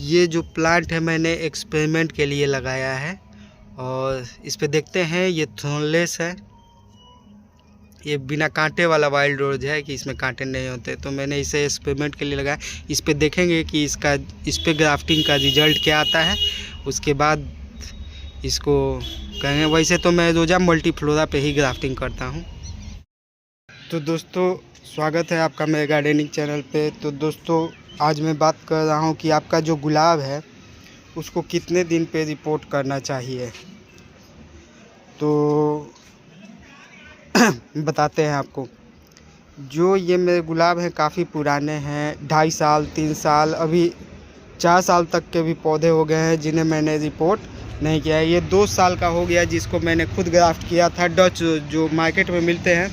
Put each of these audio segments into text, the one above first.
ये जो प्लांट है मैंने एक्सपेरिमेंट के लिए लगाया है और इस पे देखते हैं। ये थॉर्नलेस है, ये बिना कांटे वाला वाइल्ड रोज है कि इसमें कांटे नहीं होते। तो मैंने इसे एक्सपेरिमेंट के लिए लगाया। इस पे देखेंगे कि इस पे ग्राफ्टिंग का रिजल्ट क्या आता है, उसके बाद इसको कहेंगे। वैसे तो मैं रोजा मल्टीफ्लोरा पे ही ग्राफ्टिंग करता हूँ। तो दोस्तों स्वागत है आपका मेरे गार्डनिंग चैनल पे। तो दोस्तों आज मैं बात कर रहा हूँ कि आपका जो गुलाब है उसको कितने दिन पे रिपोर्ट करना चाहिए। तो बताते हैं आपको। जो ये मेरे गुलाब हैं काफ़ी पुराने हैं, 2.5 साल 3 साल, अभी 4 साल तक के भी पौधे हो गए हैं जिन्हें मैंने रिपोर्ट नहीं किया है। ये 2 साल का हो गया जिसको मैंने खुद ग्राफ्ट किया था। डच जो मार्केट में मिलते हैं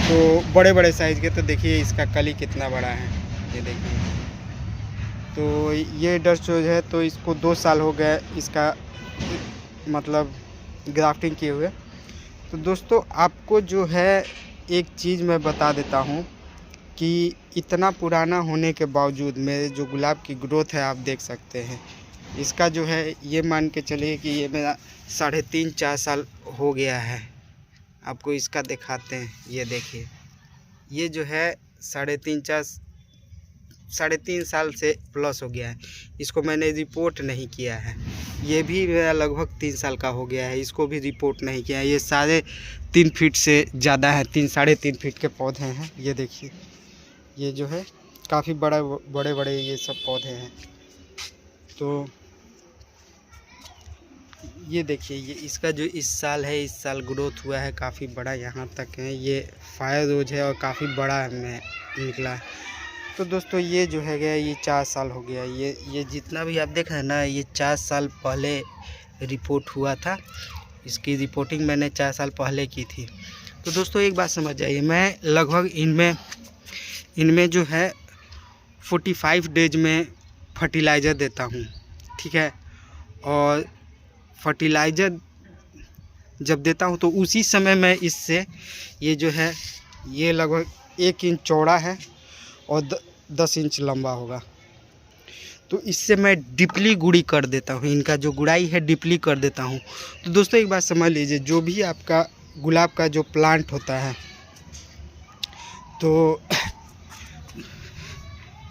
तो बड़े बड़े साइज़ के। तो देखिए इसका कली कितना बड़ा है, ये देखिए। तो ये डच रोज है, तो इसको 2 साल हो गए इसका मतलब ग्राफ्टिंग किए हुए। तो दोस्तों आपको जो है एक चीज़ मैं बता देता हूँ कि इतना पुराना होने के बावजूद मेरे जो गुलाब की ग्रोथ है आप देख सकते हैं। इसका जो है ये मान के चलिए कि ये मेरा 3.5-4 साल हो गया है। आपको इसका दिखाते हैं, ये देखिए। ये जो है 3.5 साल से प्लस हो गया है। इसको मैंने रिपोर्ट नहीं किया है। ये भी मेरा लगभग 3 साल का हो गया है, इसको भी रिपोर्ट नहीं किया है। ये 3.5 फीट से ज़्यादा है, 3-3.5 फीट के पौधे हैं। ये देखिए, ये जो है काफ़ी बड़े बड़े ये सब पौधे हैं। तो ये देखिए, ये इसका जो इस साल ग्रोथ हुआ है काफ़ी बड़ा, यहाँ तक है। ये फायर रोज है और काफ़ी बड़ा में निकला है। तो दोस्तों ये जो है गया ये 4 साल हो गया। ये जितना भी आप देख रहे हैं ना, ये 4 साल पहले रिपोर्ट हुआ था। इसकी रिपोर्टिंग मैंने 4 साल पहले की थी। तो दोस्तों एक बात समझ जाइए, मैं लगभग इनमें जो है 45 डेज में फर्टिलाइज़र देता हूँ, ठीक है। और फर्टिलाइज़र जब देता हूँ तो उसी समय मैं इससे ये जो है ये लगभग 1 इंच चौड़ा है और 10 इंच लंबा होगा। तो इससे मैं डीपली गुड़ी कर देता हूँ, इनका जो गुड़ाई है डीपली कर देता हूँ। तो दोस्तों एक बात समझ लीजिए, जो भी आपका गुलाब का जो प्लांट होता है तो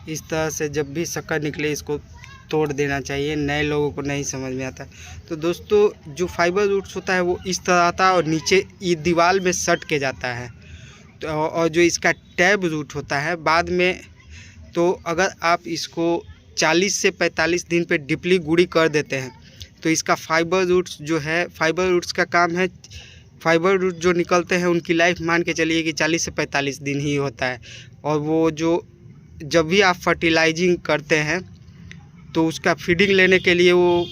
इस तरह से जब भी शक्कर निकले इसको तोड़ देना चाहिए। नए लोगों को नहीं समझ में आता। तो दोस्तों जो फाइबर रूट्स होता है वो इस तरह आता है और नीचे ये दीवार में सट के जाता है। तो और जो इसका टैब रूट होता है बाद में, तो अगर आप इसको 40 से 45 दिन पे डीपली गुड़ी कर देते हैं तो इसका फाइबर रूट्स जो है, फाइबर रूट्स का काम है, फाइबर रूट जो निकलते हैं उनकी लाइफ मान के चलिए कि 40 से 45 दिन ही होता है। और वो जो जब भी आप फर्टिलाइजिंग करते हैं तो उसका फीडिंग लेने के लिए वो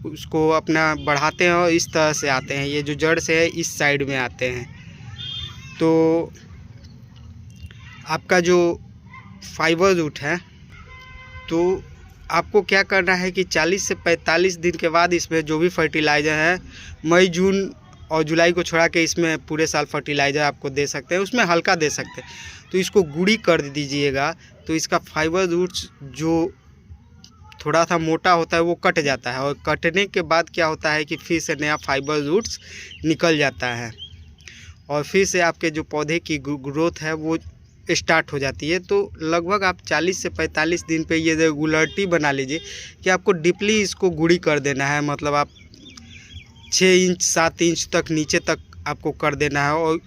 उसको अपना बढ़ाते हैं और इस तरह से आते हैं। ये जो जड़ से है इस साइड में आते हैं। तो आपका जो फाइबर रूट है तो आपको क्या करना है कि 40 से 45 दिन के बाद इसमें जो भी फर्टिलाइज़र है, मई जून और जुलाई को छोड़ा के इसमें पूरे साल फर्टिलाइज़र आपको दे सकते हैं, उसमें हल्का दे सकते हैं। तो इसको गुड़ी कर दीजिएगा तो इसका फाइबर रूट्स जो थोड़ा सा मोटा होता है वो कट जाता है और कटने के बाद क्या होता है कि फिर से नया फाइबर रूट्स निकल जाता है और फिर से आपके जो पौधे की ग्रोथ है वो स्टार्ट हो जाती है। तो लगभग आप 40 से 45 दिन पे ये रेगुलरिटी बना लीजिए कि आपको डीपली इसको गुड़ी कर देना है। मतलब आप 6 इंच 7 इंच तक नीचे तक आपको कर देना है। और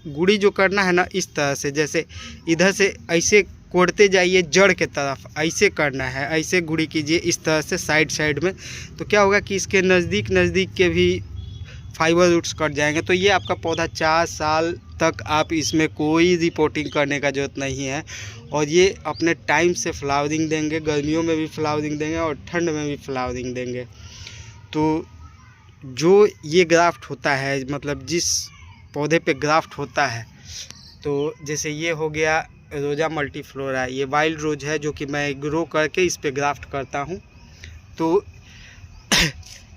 गुड़ी जो करना है ना, इस तरह से, जैसे इधर से ऐसे कोड़ते जाइए जड़ के तरफ, ऐसे करना है, ऐसे गुड़ी कीजिए इस तरह से साइड में। तो क्या होगा कि इसके नज़दीक के भी फाइबर रूट्स कट जाएंगे। तो ये आपका पौधा 4 साल तक आप इसमें कोई रिपोर्टिंग करने का ज़रूरत नहीं है और ये अपने टाइम से फ्लावरिंग देंगे। गर्मियों में भी फ्लावरिंग देंगे और ठंड में भी फ्लावरिंग देंगे। तो जो ये ग्राफ्ट होता है, मतलब जिस पौधे पे ग्राफ्ट होता है, तो जैसे ये हो गया रोजा मल्टीफ्लोरा, ये वाइल्ड रोज है जो कि मैं ग्रो करके इस पे ग्राफ्ट करता हूँ। तो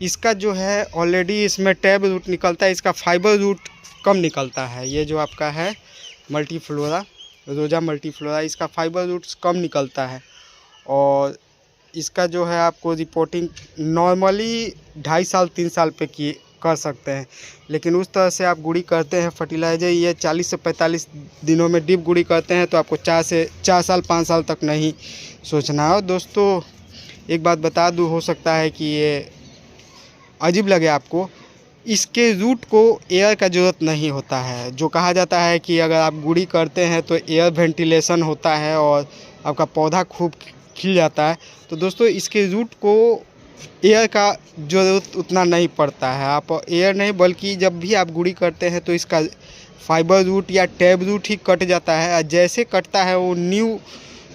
इसका जो है ऑलरेडी इसमें टैब रूट निकलता है, इसका फाइबर रूट कम निकलता है। ये जो आपका है मल्टीफ्लोरा, रोजा मल्टीफ्लोरा। इसका फाइबर रूट्स कम निकलता है और इसका जो है आपको रिपोर्टिंग नॉर्मली 2.5 साल 3 साल पे कर सकते हैं, लेकिन उस तरह से आप गुड़ी करते हैं फर्टिलाइज़र, ये 40 से 45 दिनों में डीप गुड़ी करते हैं तो आपको 4 साल 5 साल तक नहीं सोचना है। और दोस्तों एक बात बता दूँ, हो सकता है कि ये अजीब लगे आपको, इसके रूट को एयर का ज़रूरत नहीं होता है। जो कहा जाता है कि अगर आप गुड़ी करते हैं तो एयर वेंटिलेशन होता है और आपका पौधा खूब खिल जाता है, तो दोस्तों इसके रूट को एयर का ज़रूरत उतना नहीं पड़ता है। आप एयर नहीं बल्कि जब भी आप गुड़ी करते हैं तो इसका फाइबर रूट या टैब रूट ही कट जाता है, और जैसे कटता है वो न्यू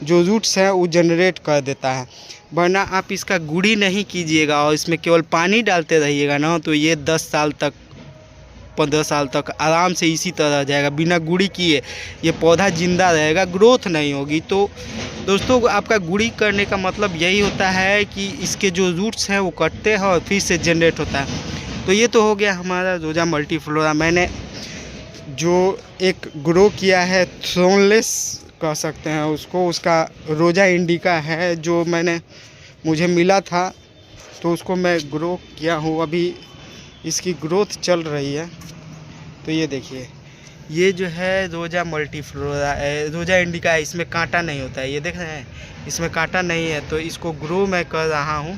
जो रूट्स हैं वो जनरेट कर देता है। वरना आप इसका गुड़ी नहीं कीजिएगा और इसमें केवल पानी डालते रहिएगा ना, तो ये 10 साल तक 15 साल तक आराम से इसी तरह रह जाएगा बिना गुड़ी किए। ये पौधा ज़िंदा रहेगा, ग्रोथ नहीं होगी। तो दोस्तों आपका गुड़ी करने का मतलब यही होता है कि इसके जो रूट्स हैं वो कटते हैं और फिर से जनरेट होता है। तो ये तो हो गया हमारा रोजा मल्टीफ्लोरा। मैंने जो एक ग्रो किया है थ्रोनलेस कह सकते हैं उसको, उसका रोजा इंडिका है जो मुझे मिला था, तो उसको मैं ग्रो किया हूँ। अभी इसकी ग्रोथ चल रही है। तो ये देखिए, ये जो है रोजा मल्टीफ्लोरा रोजा इंडिका है, इसमें कांटा नहीं होता है। ये देख रहे हैं, इसमें कांटा नहीं है। तो इसको ग्रो मैं कर रहा हूँ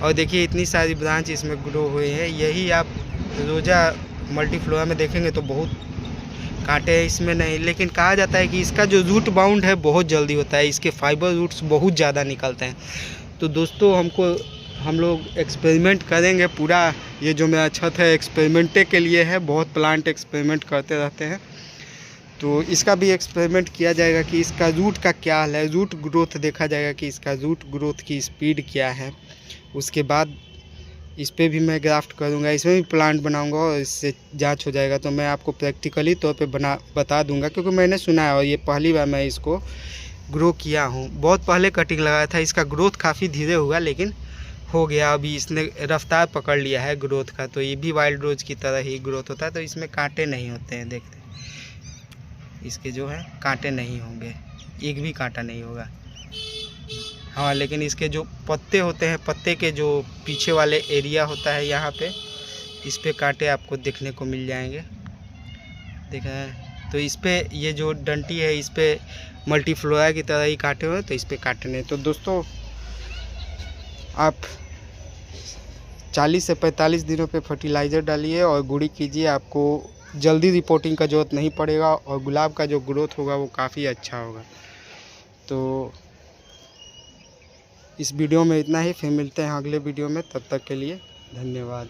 और देखिए इतनी सारी ब्रांच इसमें ग्रो हुए हैं। यही आप रोजा मल्टीफ्लोरा में देखेंगे तो बहुत कांटे हैं, इसमें नहीं। लेकिन कहा जाता है कि इसका जो रूट बाउंड है बहुत जल्दी होता है, इसके फाइबर रूट्स बहुत ज़्यादा निकलते हैं। तो दोस्तों हम लोग एक्सपेरिमेंट करेंगे पूरा। ये जो मेरा छत है एक्सपेरिमेंटे के लिए है, बहुत प्लांट एक्सपेरिमेंट करते रहते हैं, तो इसका भी एक्सपेरिमेंट किया जाएगा कि इसका रूट का क्या हाल है। रूट ग्रोथ देखा जाएगा कि इसका रूट ग्रोथ की स्पीड क्या है। उसके बाद इस पर भी मैं ग्राफ्ट करूँगा, इसमें भी प्लांट बनाऊँगा और इससे जांच हो जाएगा। तो मैं आपको प्रैक्टिकली तौर पे बता दूँगा, क्योंकि मैंने सुना है और ये पहली बार मैं इसको ग्रो किया हूँ। बहुत पहले कटिंग लगाया था, इसका ग्रोथ काफ़ी धीरे हुआ लेकिन हो गया। अभी इसने रफ्तार पकड़ लिया है ग्रोथ का। तो ये भी वाइल्ड रोज की तरह ही ग्रोथ होता है। तो इसमें कांटे नहीं होते हैं, देखते हैं इसके जो है कांटे नहीं होंगे, एक भी कांटा नहीं होगा। हाँ, लेकिन इसके जो पत्ते होते हैं, पत्ते के जो पीछे वाले एरिया होता है यहाँ पे, इस पे कांटे आपको देखने को मिल जाएंगे। देख रहे हैं, तो इस पे ये जो डंटी है इस पे मल्टीफ्लोरा की तरह ही कांटे हुए, तो इस पे कांटे नहीं। तो दोस्तों आप 40 से 45 दिनों पे फर्टिलाइज़र डालिए और गुड़ी कीजिए। आपको जल्दी रिपोर्टिंग का ज़रूरत नहीं पड़ेगा और गुलाब का जो ग्रोथ होगा वो काफ़ी अच्छा होगा। तो इस वीडियो में इतना ही, फिर मिलते हैं अगले वीडियो में। तब तक के लिए धन्यवाद।